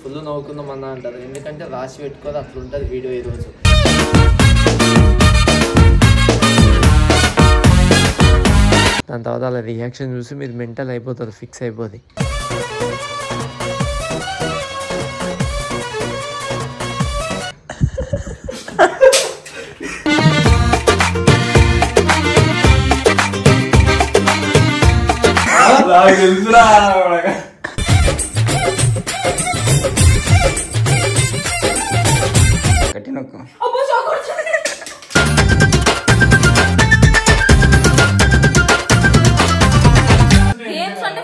Full నవ్వుకుందాం అన్న అంటారు. ఎందుకంటే రాసి పెట్టుకోవాలి, అట్లా ఉంటుంది వీడియో ఈరోజు. దాని తర్వాత అలా రియాక్షన్ చూసి మీరు మెంటల్ అయిపోతారు, ఫిక్స్ అయిపోతుంది.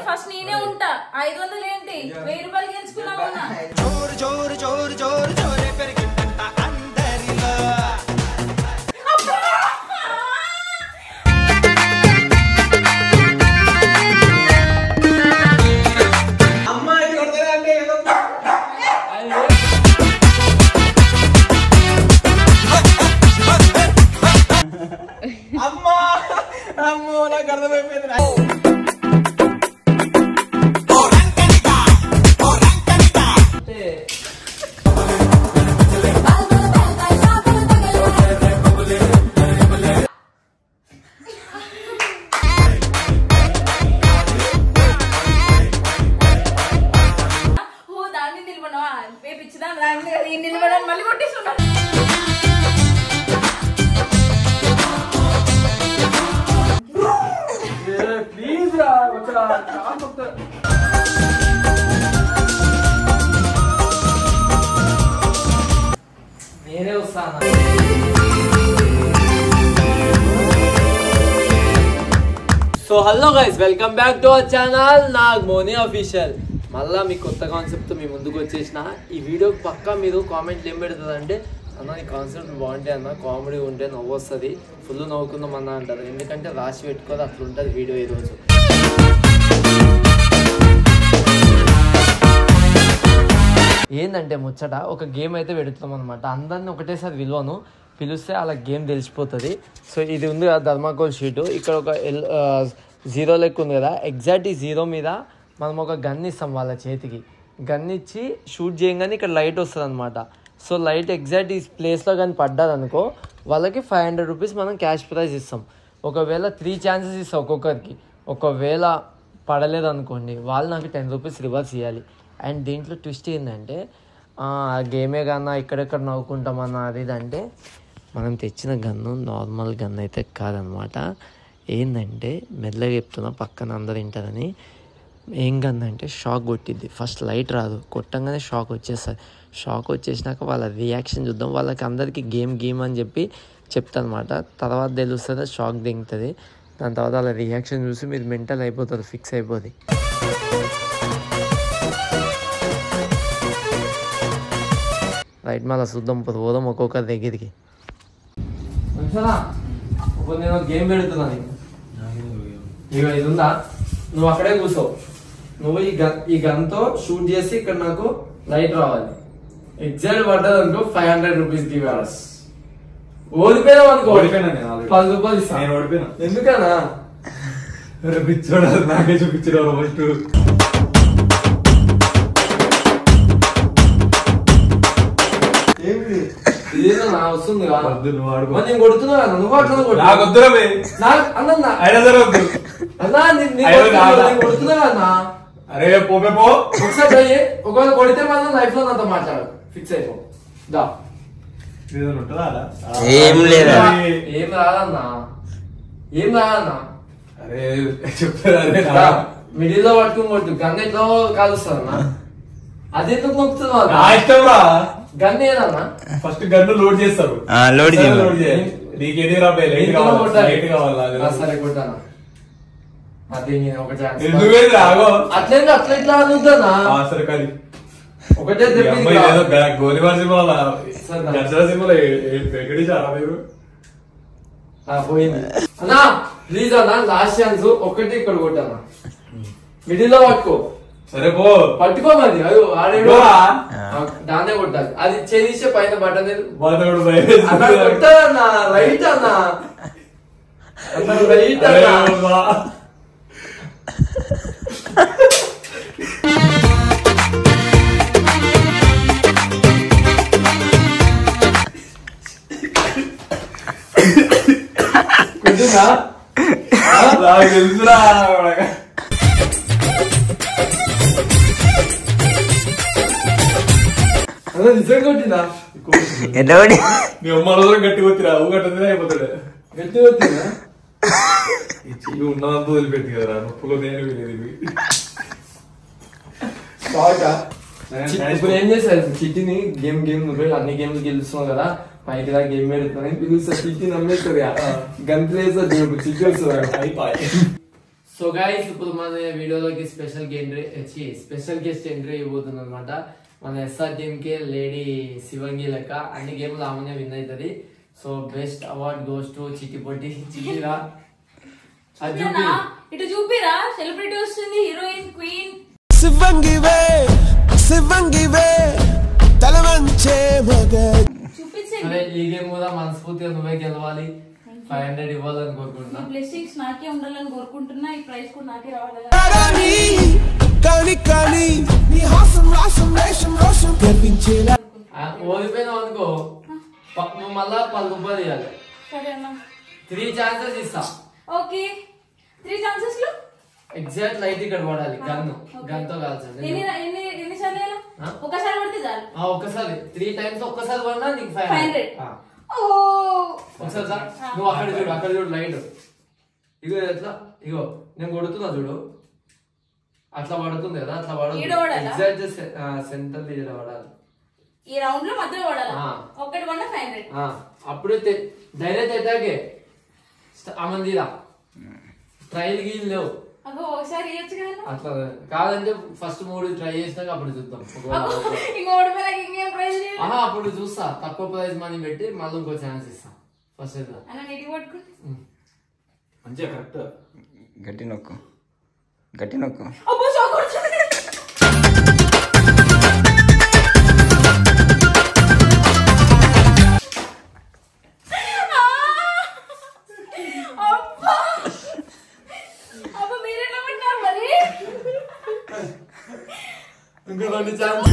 ఫస్ట్ నేనే ఉంటా. 500 ఏంటి 1000 రూపాయలు గెలుచుకున్నావు. నేనే వస్తాను. So hello guys, welcome back to our channel Nagamoni official. మళ్ళీ మీ కొత్త కాన్సెప్ట్తో మీ ముందుకు వచ్చేసిన. ఈ వీడియోకి పక్కా మీరు కామెంట్లు ఏం పెడుతుందంటే, అన్న ఈ కాన్సెప్ట్ బాగుంటాయి అన్న, కామెడీ ఉంటే నవ్వు వస్తుంది, ఫుల్ నవ్వుకుందాం అన్న అంటారు. ఎందుకంటే రాసి పెట్టుకోవాలి, అట్లా ఉంటుంది వీడియో ఈరోజు. ఏంటంటే ముచ్చట ఒక గేమ్ అయితే పెడుతున్నాం అనమాట. అందరిని ఒకటేసారి పిలిస్తే అలా గేమ్ తెలిసిపోతుంది. సో ఇది ఉంది కదా థర్మాకోల్ షీటు, ఇక్కడ ఒక జీరో లెక్క ఉంది కదా, ఎగ్జాక్ట్ ఈ జీరో మీద మనం ఒక గన్ ఇస్తాం వాళ్ళ చేతికి. గన్ ఇచ్చి షూట్ చేయగానే ఇక్కడ లైట్ వస్తుంది అనమాట. సో లైట్ ఎగ్జాక్ట్ ఈ ప్లేస్లో కానీ పడ్డాదనుకో వాళ్ళకి 500 రూపీస్ మనం క్యాష్ ప్రైజ్ ఇస్తాం. ఒకవేళ 3 ఛాన్సెస్ ఇస్తాం ఒక్కొక్కరికి. ఒకవేళ పడలేదు అనుకోండి, వాళ్ళు నాకు 10 రూపీస్ రివర్స్ ఇవ్వాలి. అండ్ దీంట్లో ట్విస్ట్ ఏంటంటే, గేమే కన్నా ఇక్కడెక్కడ నవ్వుకుంటామన్నా అది ఇదంటే, మనం తెచ్చిన గన్ను నార్మల్ గన్ అయితే కాదనమాట. ఏంటంటే మెల్లగా చెప్తున్నా, పక్కన అందరు వింటారని. ఏం గన్ అంటే షాక్ కొట్టిద్ది. ఫస్ట్ లైట్ రాదు, కొట్టంగానే షాక్ వచ్చేస్తుంది. షాక్ వచ్చేసినాక వాళ్ళ రియాక్షన్ చూద్దాం. వాళ్ళకి అందరికీ గేమ్ అని చెప్పి చెప్తాను అనమాట. తర్వాత తెలుస్తుంది, షాక్ దిగుతుంది. దాని తర్వాత వాళ్ళ రియాక్షన్ చూసి మీరు మెంటల్ అయిపోతారు, ఫిక్స్ అయిపోతుంది. రైట్, మళ్ళీ చూద్దాం, పోదాం ఒక్కొక్కరి దగ్గరికి. ఇప్పుడు నేను గేమ్ పెడుతున్నాను. ఇక ఇది ఉందా, నువ్వు అక్కడే కూర్చో. నువ్వు ఈ గన్తో షూట్ చేసి ఇక్కడ నాకు లైట్ రావాలి. ఎగ్జాక్ట్ పడ్డది అనుకో 500 రూపీస్ గివ్ అవర్స్. ఓడిపోయినా అనుకో 10 రూపాయలు ఇస్తాను. ఎందుకనా నాకే చూపించారు. వస్తుంది నేను కొడుతున్నా, నువ్వు అట్లా కొడుతున్నా అన్నా. అరే పో ఒకసారి ఒకవేళ కొడితే మాత్రం లైఫ్ లో నాతో మాట్లాడు, ఫిక్స్ అయిపో. ఏం రాదన్నా, ఏం రాదన్నా. అరే చెప్తా, మిడిల్ లో పట్టుకుని కొట్టు. గన్ ఎట్లా కాలుస్తారన్నా, అది ఎందుకు నొక్కుతున్నా? గన్ ఏదన్నా ఫస్ట్ గన్ లోడ్ చేస్తారు. సరే కొట్టానా, అది ఒక అట్లే అట్లా ఇట్లా అనుకున్నా. సరే కానీ ఒకటే గోలిబార్ పోయింది అన్నా. ప్లీజ్ అన్నా, లాస్ట్ ఛాన్స్ ఒకటి ఇక్కడ కొట్టానా, మిడిల్ లో పట్టుకో. సరే పో పట్టుకో. మరి ఆడేడు దాన్నే కొట్టాలి. అది చేసే పైన బటన్ కొట్టాలన్నా. రైట్ అన్నా, రైట్ అన్నా. కొట్టినా తెలుసురా నిజంగా కొట్టినా ఎటువంటి నీ అమ్మ గట్టి కొట్టిరా ఊ గట్టిందే అయిపోతాడు గట్టి కొట్టినా ఇవి ఉన్నదంతా వదిలిపెట్టి కదరా నొప్పులో నేను వెళ్ళేది ఇప్పుడు ఏం చేస్తారు చిట్టిని గేమ్ నువ్వు అన్ని గేమ్లు గెలుస్తున్నావు కదా పైకి రా గేమ్ పెడుతున్నాను పిలుస్తా చిట్టి నమ్మేస్తుంది గంతులేస్తారు చిట్టి వస్తుంది. సో గైస్ ఇప్పుడు మన వీడియోలోకి స్పెషల్ గెస్ట్ ఎంట్రీ ఇవ్వబోతుంది అనమాట. మన ఎస్ఆర్ టీమ్ కి లేడీ శివంగి లెక్క అన్ని గేమ్లు ఆమెనే విన్ అవుతుంది. So best award goes to చిట్టి పొట్టి చిట్టిరా ఇటు చూపిరా సెలబ్రిటీ వస్తుంది హీరోయిన్ క్వీన్ శివంగివే తలవంచే మగ చూపించండి. ఈ గేమ్ కూడా మనస్ఫూర్తిగా నువ్వే గెలవాలి 500 ఇవ్వాలని కోరుకుంటున్నా. బ్లెస్సింగ్స్ నాకే ఉండాలని కోరుకుంటున్నా. ఈ ప్రైజ్ కూడా నాకే రావాలని కానీ నీ హాసం రాసం వేషం రోషం కనిపించేలా ఓడిపోయినావు అనుకో నువ్వు మళ్ళా 10 రూపాయలు ఇవ్వాలి. సరే అన్న 3 ఛాన్సెస్ ఇస్తా. ఓకే 3 ఛాన్సెస్ లో ఎగ్జాక్ట్ లైట్ ఇక్కడ పడాలి గన్తో కాల్చండి. ఎన్నిసార్లు ఒకసారి పడితే చాలు. ఒక్కసారి 3 టైమ్స్ ఒక్కసారి పడినా నీకు 500. ఒకసారి సార్ నువ్వు అక్కడ చూడు లైట్ ఇగో ఎట్లా ఇగో నేను కొడుతున్నా చూడు అట్లా పడుతుంది కదా అట్లా పడదు ఎగ్జాక్ట్ సెంటర్ తీయడం పడాలి. ఈ రౌండ్ లో మధ్యలో పడాలి. ఒకటి పడినా 500. అప్పుడే డైరెక్ట్ అటాకే అమందిరా ట్రైల్ గీల్ లేవు. ఒకసారి అట్లా కాదంటే ఫస్ట్ 3 ట్రై చేసినాక అప్పుడు చూద్దాం. అప్పుడు చూస్తా తక్కువ ప్రైజ్ మనీ పెట్టి మళ్ళీ ఇంకో ఛాన్స్ ఇస్తా. ఫస్ట్ మంచిగా కరెక్ట్ గట్టి నొక్కు గట్టి నొక్కు ఇంకో 2 ఛాన్స్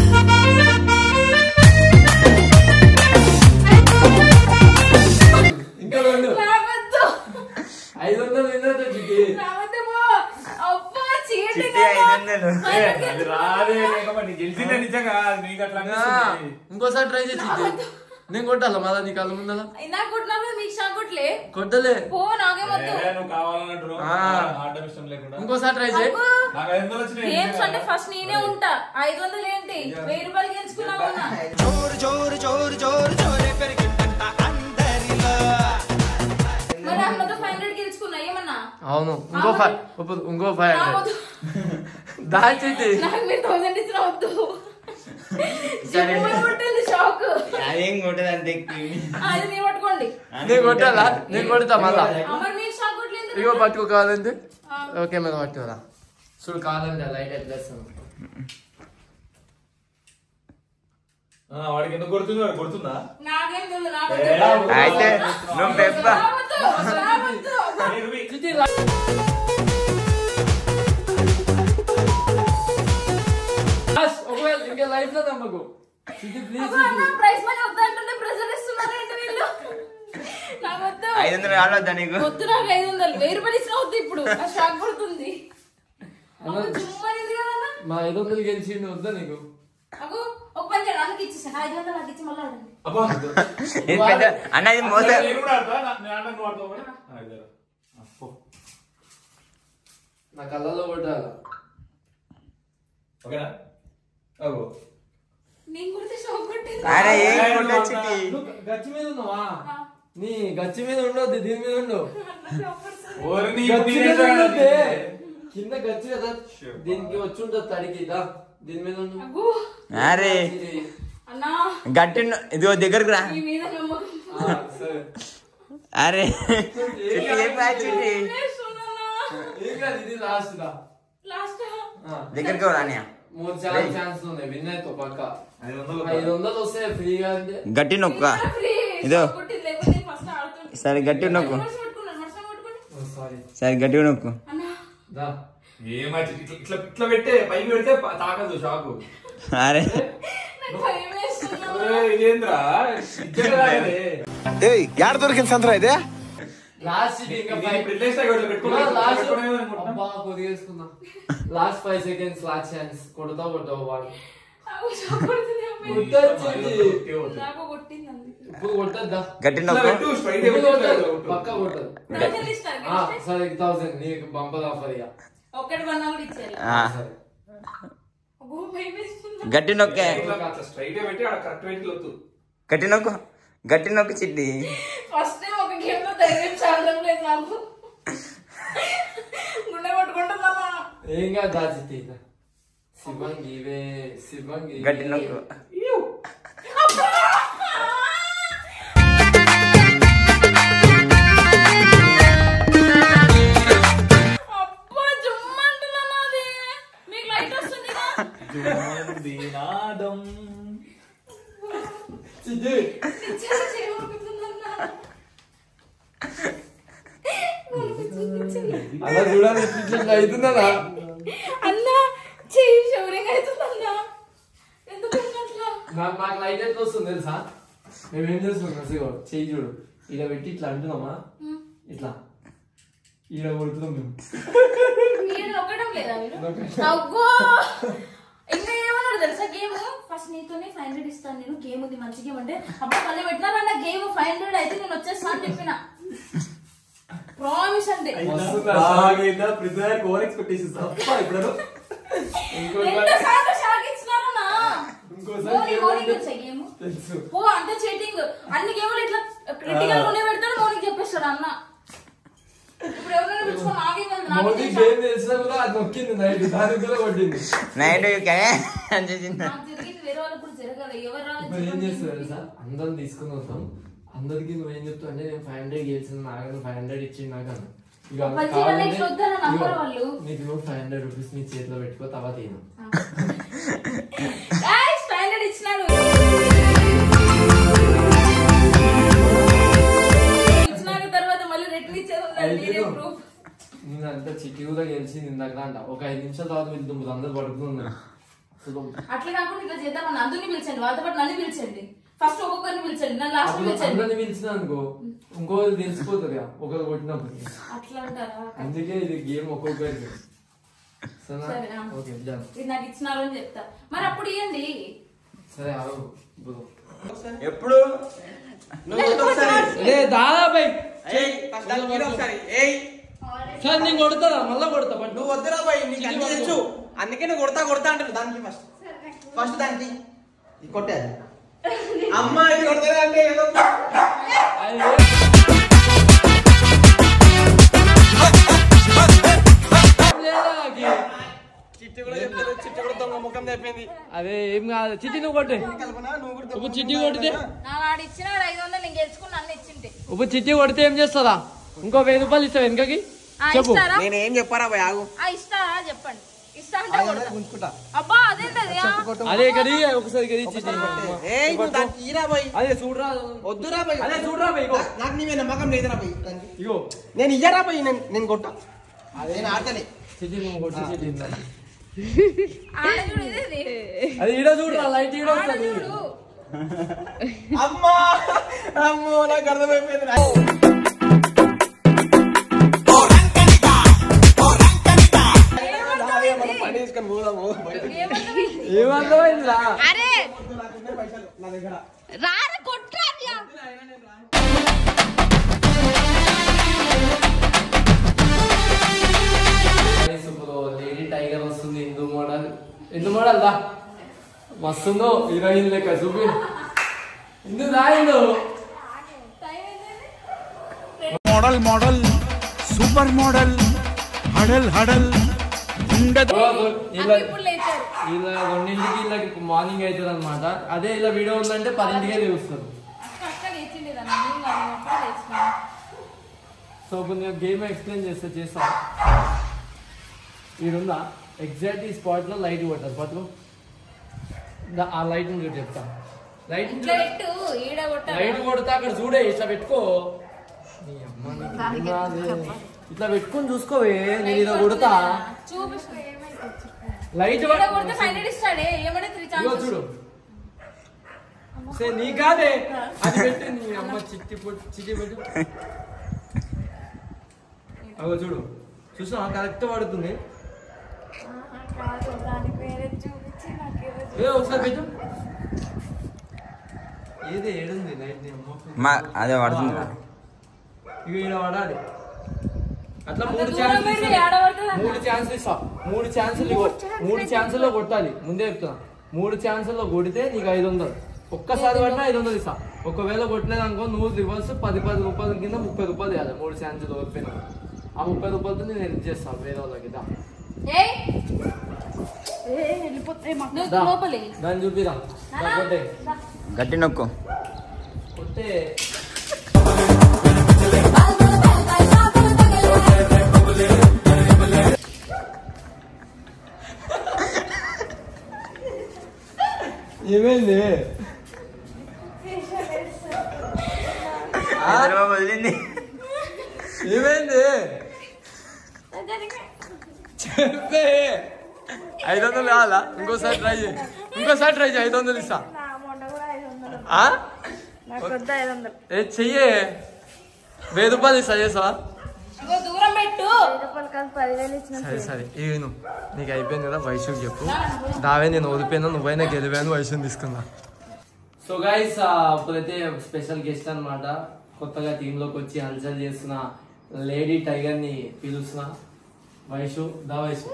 ఇంకా 2 500 విన్నర్ చిట్టి ఇంకోసారి ట్రై చేసి నేను కొట్టాలా మళ్ళా నీ కళ్ళ ముందల కొట్టలే ఇంకోసారి ట్రై చేయి. ఫస్ట్ నేనే ఉంటా 500 ఏంటి 1000 రూపాయలు గెలుచుకున్నామన్నా. మరి అమ్మతో 500 గెలుచుకున్నా ఏమన్నా. అవును ఇంకో 500 దాచిట్టి నాకు మీరు 1000 ఇచ్చిన వద్దు. షాక్ అదేం కొట్టదంటే అది మీరు పట్టుకోండి. నేను కొట్టాలా నేను కొడతా మళ్ళా మీరు షాక్ కొట్టలేదు. ఇగో పట్టుకో కాదంటే ఓకే మీద పట్టుకోరా చూడు కాదండి లైట్ ఎట్లా వాడికి ఎందుకు కొడుతుంది వాడు కొడుతుందా నాకేం తెలియదు. అయితే నువ్వు పెప్ప ఒకవేళ ఇంకా లైఫ్ లో నమ్మకు ప్రైస్ మనీ వద్దంటే ప్రెజర్ ఇస్తున్నారు ఏంటి వీళ్ళు. నాకు వద్దు 500 కావద్దా నీకు వద్దు. నాకు 500 1000 రూపాయలు ఇచ్చిన వద్దు. ఇప్పుడు షాక్ కొడుతుంది. మా 500 గెలిచిండు వద్దా నీకు. ఒక పని చేయండి అందుకు ఇచ్చేసాను 500 నాకు ఇచ్చి మళ్ళీ అన్న ఇది మోస నా కళ్ళలో కొట్టాలా ఓకేనా నేను కొడితే షాక్ కొట్టింది. అరే ఏం కొట్టొచ్చింది గచ్చి మీద ఉన్నావా నీ గచ్చి మీద ఉండొద్దు దీని మీద ఉండవు కింద గచ్చి కదా దీనికి వచ్చి ఉంటుంది తడికిదా దీని మీద ఉండు. అరే గట్టి ఇదిగో దగ్గరకు రా. అరే ఇది లాస్ట్ దగ్గరికి రానియా 3 ఛాన్స్ ఉన్నాయి విన్ అయితే పక్క 500 వస్తే ఫ్రీగా అంటే గట్టి నొక్క ఇదో సరే గట్టి నొక్కు సరే గట్టిగా నొక్కు ఇట్లా పెట్టే పైకి పెడితే తాకదు షాకు. అరే ఇదేంద్రా ఏయ్ యాడ దొరికింది సంతరా ఇదే లాస్ట్ ఇంకా లాస్ట్ 5 seconds లాస్ట్ ఛాన్స్ కొడతావు వాడు గట్టి పక్క కొట్టదు సరే 1000 నీకు బంపర్ ఆఫర్ ఇక గట్టి నొక్కే గట్టి నొక్కి చిట్టి ఫస్ట్ టైం ఒక గేమ్ లో ధైర్యం చాలడం లేదు నాకు గుండె కొట్టుకుంటున్నా ఏం కాదు దాచితే శివంగి గట్టి నొక్కు అబ్బా జుమ్మంటున్నా నాది మీకు లైట్ వస్తుందిగా అలా చూడాలి అవుతుందా అన్నా చెయ్యి షవరింగ్ అవుతుందన్నా ఎందుకన్నా మాకు లైట్ ఎట్లా వస్తుంది తెలుసా మేమేం చేస్తున్నాం చెయ్యి చూడు ఇలా పెట్టి ఇట్లా అంటున్నామా ఇట్లా ఈడ కొడుతున్నాం మేము మీరు నొక్కడం లేదా మీరు అగ్గో ఇంకా ఏమన్నాడు తెలుసా గేమ్ ఫస్ట్ నీతోనే 500 ఇస్తాను నేను గేమ్ ఉంది మంచి గేమ్ అంటే అప్పుడు మళ్ళీ పెట్టినా గేమ్ 500 అయితే నేను వచ్చేస్తా అని చెప్పిన ప్రామిస్ అంటే అంత చీటింగ్ అన్ని గేమ్లు ఇట్లా క్రిటికల్ కొనే పెడతాడు మౌనికి చెప్పేస్తాడు అన్న ఇప్పుడు ఎవరైనా పిలుచుకో నాకేం వేరే వాళ్ళు కూడా జరగాలి ఎవరు ఏం చేస్తారు తెలుసా అందరం తీసుకుని వస్తాం అందరికి నువ్వేం చెప్తావు అంటే నేను 500 గెలిచిన నాగను 500 ఇచ్చింది నాకు నీకు 500 రూపీస్ నీ చేతిలో పెట్టుకో తర్వాత ఇచ్చినాడు తర్వాత మళ్ళీ రిటర్న్ ఇచ్చేది నేనంతా చిట్టి కూడా గెలిచింది ఇందాక అంట ఒక 5 నిమిషాల తర్వాత వెళ్తుంది అందరు పడుకున్నారు అట్లా కాకుండా ఇట్లా చేద్దాం అందరినీ పిలిచండి వాళ్ళతో పాటు నన్ను పిలిచండి ఫస్ట్ ఒక్కొక్కరిని పిలిచండి నన్ను లాస్ట్ అందరిని పిలిచిన అనుకో ఇంకోరు తెలిసిపోతుంది ఒకరు కొట్టినప్పుడు అట్లా అంటారా అందుకే ఇది గేమ్ ఒక్కొక్కరికి ఇది నాకు ఇచ్చినారు అని చెప్తా మరి అప్పుడు ఇవ్వండి సరే ఎప్పుడు దాదాపు సార్ నేను కొడతా మళ్ళా కొడతా నువ్వు వద్దురా బాయ్ నీకు అన్ని తెలుసు అందుకే నువ్వు కొడతా అంటాను దానికి ఫస్ట్ దానికి కొట్టేది అమ్మాయి కొడతా అంటే ఏదో చిట్టి కూడా చెప్తారు చిట్టి కూడా దొంగ ముఖం చెప్పింది అదే ఏం కాదు చిట్టి నువ్వు కొట్టే ఇప్పుడు చిట్టి కొడితే ఇచ్చినాడు 500 నేను గెలుచుకుని అన్ని ఇచ్చింటే ఇప్పుడు చిట్టి కొడితే ఏం చేస్తుందా ఇంకో 1000 రూపాయలు ఇస్తావు వెనకకి చెప్పు నేనేం చెప్పారా బాయ్ ఆగు ఇస్తారా చెప్పండి అబ్బా అదే కడి ఒకసారి అదే చూడరా వద్దురా బాయ్ అదే చూడరా నాకు నీ నమ్మకం లేదురా బాయ్ ఇగో నేను ఇయ్యరా బాయ్ నేను కొట్టా నేను ఆడతలే చిట్టి నువ్వు కొట్టి చిట్టి అది ఈడ చూడరా లైట్ ఈడ వస్తుంది అమ్మా అమ్మో నాకు అర్థమైపోయింది ఏమర్థమైందిరా లేడీ టైగర్ వస్తుంది హిందూ మోడల్ దా మస్తుందో హీరోయిన్ లెక్క చూపి హిందూ రాయిండు మోడల్ సూపర్ మోడల్ హడల్ ఇలా 2ంటికి ఇలా మార్నింగ్ అవుతుంది అనమాట అదే ఇలా వీడియో ఉందంటే 10ంటికే చూస్తారు సో ఇప్పుడు నేను గేమ్ ఎక్స్ప్లెయిన్ చేస్తా ఈడుందా ఎగ్జాక్ట్ ఈ స్పాట్ లో లైట్ కొట్టారు పట్టుకో ఆ లైట్ నుంచి చెప్తా లైట్ కొడతా అక్కడ చూడే ఇట్లా పెట్టుకో ఇట్లా పెట్టుకొని చూసుకోవే నేను ఇలా కొడతా లైట్ చూడు నీ కాదే అది పెట్టి నీ అమ్మ చిట్టి పెట్టు అగో చూడు చూసినా కరెక్ట్ పడుతుంది. ఒకసారి పెట్టు. ఏది ఏడుంది లైట్ అదే పడుతుంది. ఇక ఈడ పడాలి. అట్లా 3 ఛాన్సులు ఇస్తా. 3 ఛాన్సుల్లో కొట్టాలి. ముందే చెప్తున్నా 3 ఛాన్సుల్లో కొడితే నీకు 500. ఒక్కసారి పడినా 500 ఇస్తా. ఒకవేళ కొట్టలేదు అనుకో నువ్వు రివర్స్ 10 రూపాయల కింద 30 రూపాయలు ఇవ్వాలి. 3 ఛాన్సులు ఓడిపోయినా ఆ 30 రూపాయలతో నేను హెల్ప్ చేస్తాను వేరే వాళ్ళకి. దాన్ని చూపిరా. కొట్టే గట్టి నొక్కు. కొట్టే ఏమైంది? వదిలింది. ఏమైంది చెప్పే. 500 కావాలా? ఇంకోసారి ట్రై చేయి. 500 ఇస్తా. చెయ్యే 1000 రూపాయలు ఇస్తా. చేసావా? సరే ఇను నీకు అయిపోయింది కదా. వైషుకి చెప్పు. దావే నేను ఓడిపోయినా నువ్వైనా గెలివాను. వైషుని తీసుకున్నా. సో గైస్ ఇప్పుడైతే స్పెషల్ గెస్ట్ అనమాట. కొత్తగా టీంలోకి వచ్చి హల్చల్ చేస్తున్న లేడీ టైగర్ ని పిలుస్తున్నా. వైషు దా. వైషు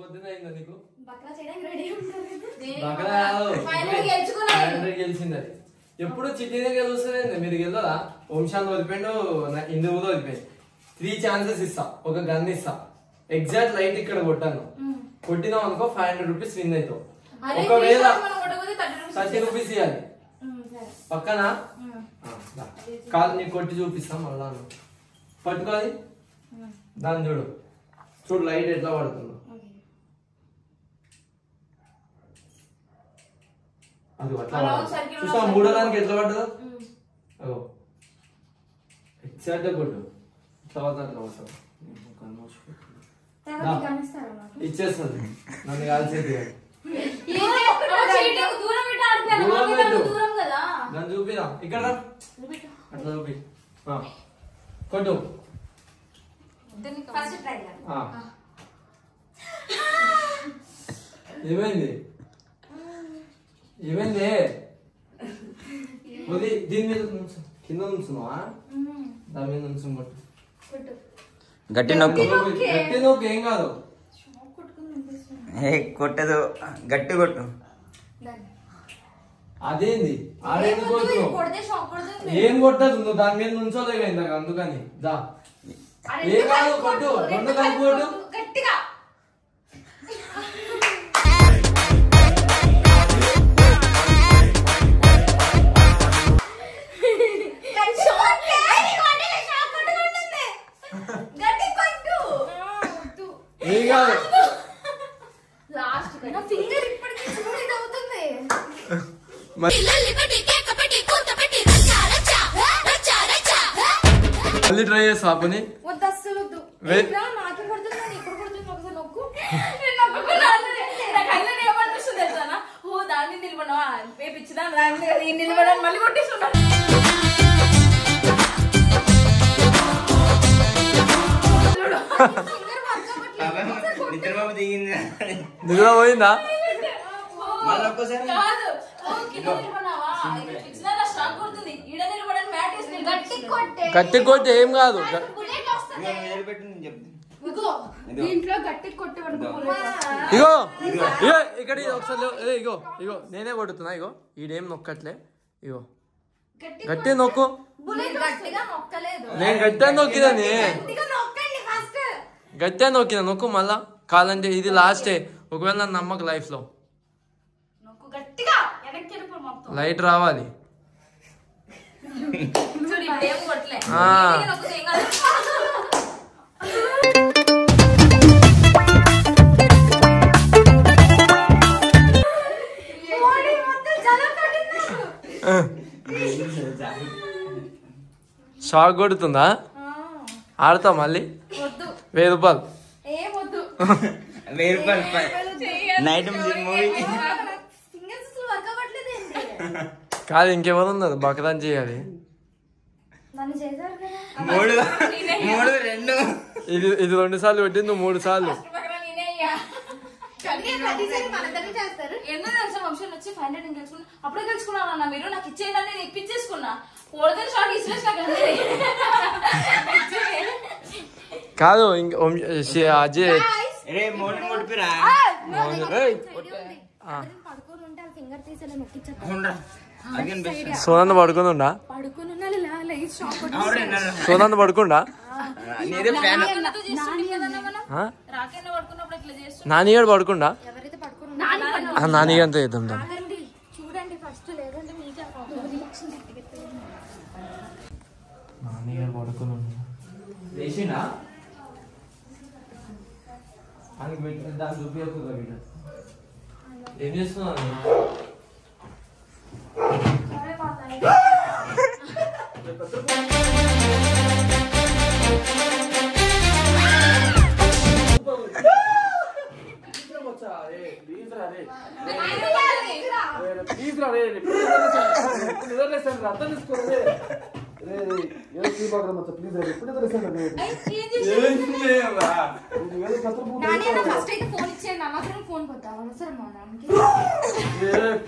పొద్దున అయిందా నీకు? గెలిచింది అది. ఎప్పుడు చిట్టీనే గెలుస్తుంది. మీరు గెలదా? వంశాన్ని వదిలిపోయిండు, ఇందుకు కూడా వదిలిపోయింది. 3 ఛాన్సెస్ ఇస్తా. ఒక గన్ ఇస్తా. ఎగ్జాక్ట్ లైట్ ఇక్కడ కొట్టాను. కొట్టినావు అనుకో 500 రూపీస్ విన్ అవుతావు. ఒకవేళ 30 రూపీస్ ఇవ్వాలి పక్కన. కాదు నీకు కొట్టి చూపిస్తా మళ్ళా. పట్టుకోవాలి. దాన్ని చూడు లైట్ ఎట్లా పడుతుందో. అది అట్లా చూసా. 3వ దానికి ఎట్లా పడ్డదో అగో ఎగ్జాక్ట్ కొట్టు. ఇట్లా పడతా ఇచ్చేస్తుంది. నన్ను కాల్చేది నన్ను చూపిరా. ఇక్కడ అట్లా చూపి కొట్టు. ఏమైంది? దీని మీద కింద నుంచున్నావా? దాని మీద నుంచి గట్టి నొక్కు. ఏం కాదు. కొట్టదు. గట్టి కొట్టు. అదేంది? ఆడేంది కొడుతున్నావు? ఏం కొట్టదు. నువ్వు దాని మీద నుంచోలేగా ఇందాక. అందుకని దా. ఏం కాదు కొట్టు. 2 కలిపి కొట్టు. ఏం కాదు. మళ్ళీ ట్రై చేస్తా. పని నిద్ర పోయిందా? మళ్ళీ ఒక్కసారి గట్టి కొట్టి ఏం కాదు. ఇగో ఇక్కడ ఒకసారి ఇగో నేనే కొడుతున్నా. ఇగో ఈడేం నొక్కట్లే. ఇగో గట్టి నొక్కు. నేను గట్టిగా నొక్కిదని. గట్టిగా నొక్కినా నొక్కు. మళ్ళా కాదంటే ఇది లాస్టే. ఒకవేళ నన్ను నమ్మక లైఫ్ లో లైట్ రావాలి. షాక్ కొడుతుందా? ఆడతావు మళ్ళీ? 1000 రూపాయలు. 1000 రూపాయలు నైట్ మూవీ. కాదు ఇంకెవరు ఉన్నారు బకరాన్ చేయాలి నన్ను చేశారు కదా 3 2 ఇది 2 సార్లు పెట్టింది నువ్వు 3 సార్లు ఎన్నో తెలుసా వంశం వచ్చి 500 గెలుచుకున్నా అప్పుడే గెలుచుకున్నాను మీరు నాకు ఇచ్చేయండి నేను ఇప్పించేసుకున్నా ఓడితే షాక్ ఇచ్చేసిన కాదు అజయ్ రే మోడి పిరా పడుకొని ఉంటే ఫింగర్ తీసి నొక్కిచ్చా సోనంద పడుకుందా పడుకుని సోనంద పడుకుండా నానిగాడు పడుకుండా నానిగారితో చేద్దాం చూడండి ఫస్ట్ లేదంటే నానిగారు పడుకుని లేచిండా దాన్ని చూపించకుండా ఏం చేస్తున్నాను ఫస్ట్ అయితే ఫోన్ ఇచ్చేయండి అన్నసరం ఫోన్ పోతా అవసరం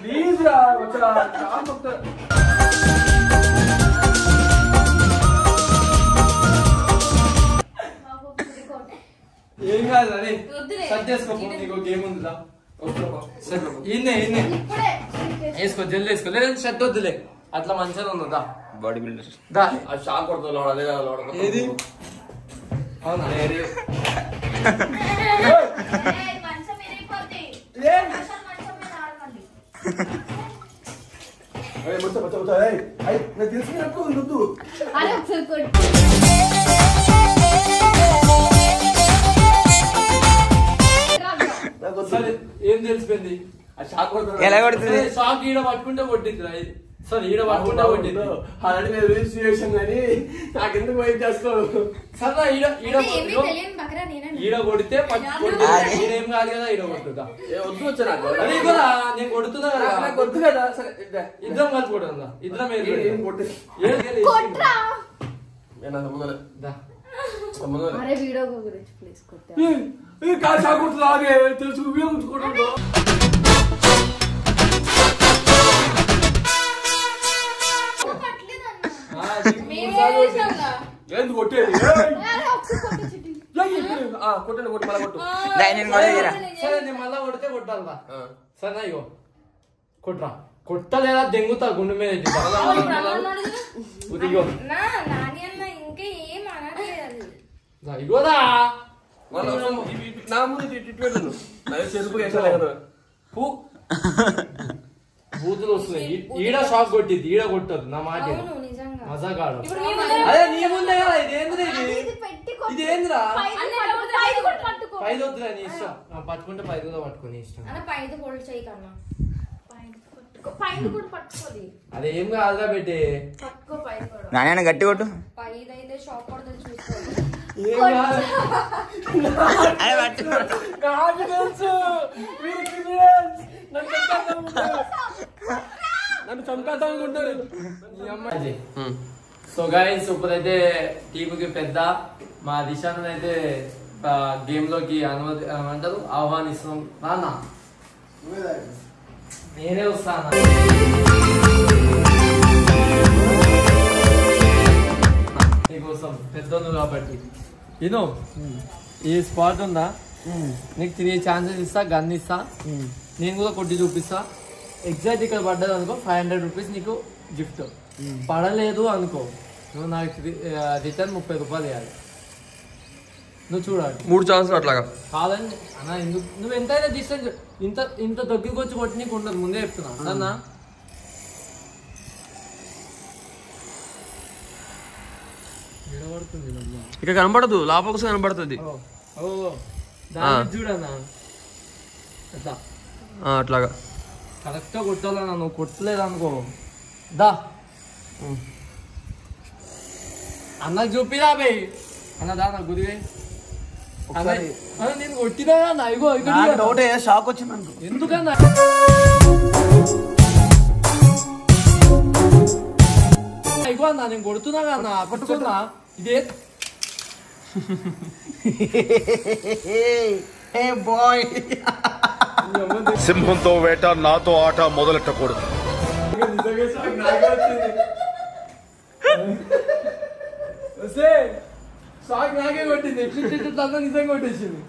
ప్లీజ్ రా ఏం కాదు అదే సెట్ చేసుకో నీకు గేమ్ ఉందిలా వేసుకో జల్ది వేసుకో లేదంటే షర్ట్ వద్దులే అట్లా మంచిగా ఉందా బాడీ బిల్డర్ దా షాక్ కొడుతుంది అదే ఏది అవునా మంచం విరిగిపోద్ది ఏం తెలిసిపోయింది ఎలా కొడుతుంది షాక్ ఈడ పట్టుకుంటే కొట్టింది సార్ ఈడ పట్టుకుంటే కొట్టింది అలాంటి నేను రిజిస్ట్రేషన్ కానీ నాకెందుకు వెయిట్ చేస్తావు సరే ఈడ కొడితే ఈడేం కాదు కదా ఈడ కొట్టుదా వద్దు వచ్చా నాకు అదే కదా నేను కొడుతున్నా కదా నాకు వద్దు కదా సరే ఇద్దరం కలిసి కొడుతుందా ఇద్దరం వీడియో గురించి ప్లీజ్ కాదు షాక్ కొడుతుంది ఆగే తెలుసు ఉపయోగించుకోవడం ఎందుకు కొట్టేది కొట్టండి కొట్టి మళ్ళీ కొట్టు సరే నేను మళ్ళా కొడితే కొట్టాలరా సరే ఇగో కొట్రా కొట్టలేదా దెంగుతా గుండె మీద ఇగో ఇగోదా నా ముందు చెరుపు పూ బూతులు వస్తున్నాయి ఈడ షాక్ కొట్టింది ఈడ కొట్టదు నా మాట మజా కాడు అదే నీ ముందే కదా ఇదేంద్రా ఇది ఏంద్రా 5 వద్దురా నీ ఇష్టం పట్టుకుంటే 5 కూడా పట్టుకుని ఇష్టం అదేం కాదురా పెట్టి నాన్న గట్టి కొట్టు నన్ను చంపేద్దామనుకుంటారు సో గైస్ ఇప్పుడైతే టీంకి పెద్ద మా దిశాను అయితే గేమ్ లోకి ఏమంటారు ఆహ్వానిస్తున్నాం నాన్న నేనే వస్తాను నీకోసం పెద్దోళ్ళు కాబట్టి ఇను ఈ స్పాట్ ఉందా నీకు 3 ఛాన్సెస్ ఇస్తా గన్ ఇస్తా నేను కూడా కొట్టి చూపిస్తా ఎగ్జాక్ట్ ఇక్కడ పడ్డది అనుకో 500 రూపీస్ నీకు గిఫ్ట్ పడలేదు అనుకో నువ్వు నాకు రిటర్న్ 30 రూపాయలు ఇవ్వాలి నువ్వు చూడాలి 3 ఛాన్సులు అట్లాగా కాదండి అన్న ఎందుకు నువ్వు ఎంతైనా డిస్టెన్స్ ఇంత దగ్గరికి వచ్చి కొట్టి నీకు ఉండదు ముందే చెప్తున్నా అన్న ఇక కనబడదు లోపల కనబడుతుంది చూడన్నా అట్లాగా కరెక్ట్గా కొట్టాలన్నా నువ్వు కొట్టలేదు అనుకో దా అన్నకు చూపిరా బే అన్న దా నాకు గురివే నేను కొట్టినా అన్న ఇగో డౌట్ షాక్ వచ్చింది ఎందుకన్నా అన్న నేను కొడుతున్నా అన్న పట్టుకున్నా ఇదే బాయ్ సింహంతో వేట నాతో ఆట మొదలెట్టకూడదు. షాక్ నాకే కొట్టింది నిజంగా కొట్టేసింది